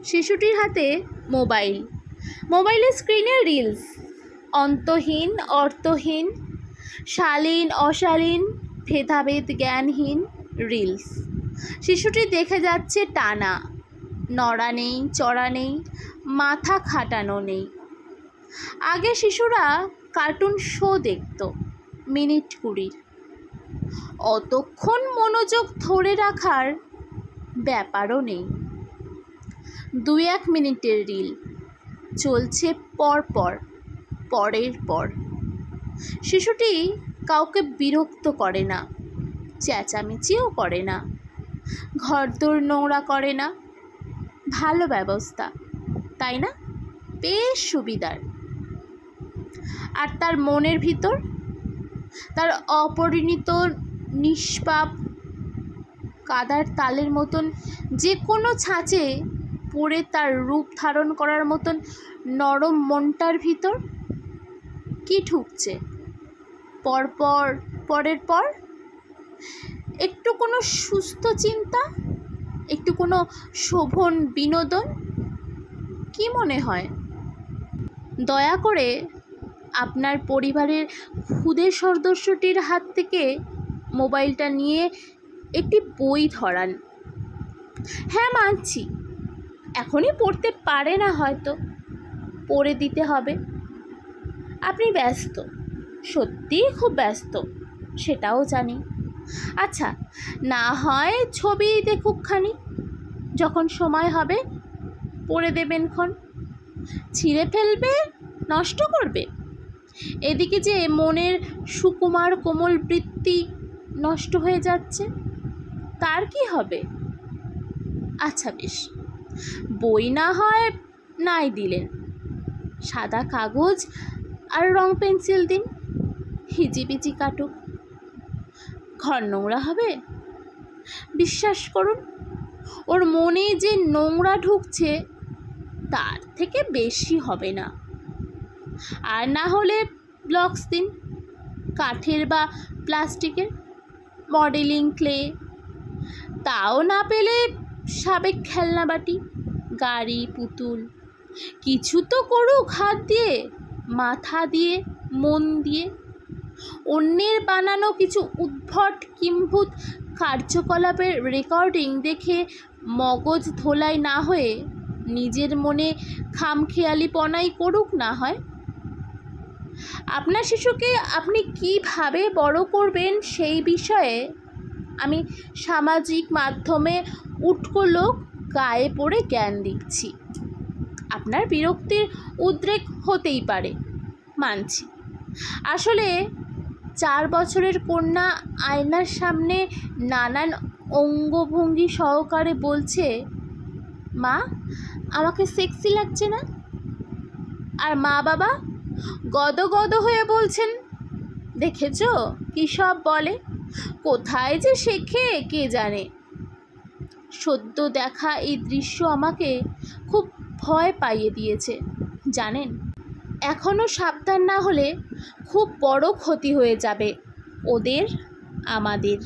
শিশুটির হাতে মোবাইল, মোবাইলের স্ক্রিনে রিলস, অন্তহীন অর্থহীন, শালীন অশালীন, ভেদাভেদ জ্ঞানহীন রিলস। শিশুটি দেখে যাচ্ছে টানা, নড়া নেই, চড়া নেই, মাথা খাটানো নেই। আগে শিশুরা কার্টুন শো দেখত মিনিট 20, অতক্ষণ মনোযোগ ধরে রাখার ব্যাপারও নেই। 2-1 মিনিটের রিল চলছে পরপর, পরের পর। শিশুটি কাউকে বিরক্ত করে না, চেঁচামেচিও করে না, ঘরদোর নোংরা করে না। ভালো ব্যবস্থা, তাই না? বেশ সুবিধার। আর তার মনের ভিতর, তার অপরিণত নিষ্পাপ কাদার তালের মতন যে কোনো ছাঁচে পড়ে তার রূপ ধারণ করার মতন নরম মনটার ভিতর কি ঢুকছে পরপর, পরের পর? একটু কোনো সুস্থ চিন্তা, একটু কোনো শোভন বিনোদন? কি মনে হয়? দয়া করে আপনার পরিবারের ক্ষুদে সদস্যটির হাত থেকে মোবাইলটা নিয়ে একটি বই ধরান। হ্যাঁ, মানছি এখনই পড়তে পারে না, হয়তো পড়ে দিতে হবে। আপনি ব্যস্ত, সত্যিই খুব ব্যস্ত, সেটাও জানি। আচ্ছা, না হয় ছবি দেখুকখানি, যখন সময় হবে পড়ে দেবেনক্ষণ। ছিঁড়ে ফেলবে, নষ্ট করবে? এদিকে যে মনের সুকুমার কোমল বৃত্তি নষ্ট হয়ে যাচ্ছে, তার কি হবে? আচ্ছা বেশ, বই না হয় নাই দিলেন, সাদা কাগজ আর রং পেন্সিল দিন, হিজিবিজি কাটুক। ঘর নোংরা হবে? বিশ্বাস করুন, ওর মনে যে নোংরা ঢুকছে তার থেকে বেশি হবে না। আর না হলে ব্লকস দিন, কাঠের বা প্লাস্টিকের, মডেলিং ক্লে। তাও না পেলে সাবেক খেলনা বাটি, গাড়ি, পুতুল। কিছু তো করুক হাত দিয়ে, মাথা দিয়ে, মন দিয়ে। অন্যের বানানো কিছু উদ্ভট কিম্ভূত কার্যকলাপের রেকর্ডিং দেখে মগজ ধোলাই না হয়ে নিজের মনে খামখেয়ালিপনাই করুক না হয়। আপনার শিশুকে আপনি কিভাবে বড় করবেন সেই বিষয়ে আমি সামাজিক মাধ্যমে উটকো লোক গায়ে পড়ে জ্ঞান দিচ্ছি। আপনার বিরক্তির উদ্রেক হতেই পারে, মানছি। আসলে 4 বছরের কন্যা আয়নার সামনে নানান অঙ্গভঙ্গি সহকারে বলছে, মা আমাকে সেক্সি লাগছে না? আর মা বাবা গদগদ হয়ে বলছেন, দেখেছো কী সব বলে, কোথায় যে শেখে কে জানে। সদ্য দেখা এই দৃশ্য আমাকে খুব ভয় পাইয়ে দিয়েছে, জানেন। এখনও সাবধান না হলে খুব বড় ক্ষতি হয়ে যাবে ওদের, আমাদের।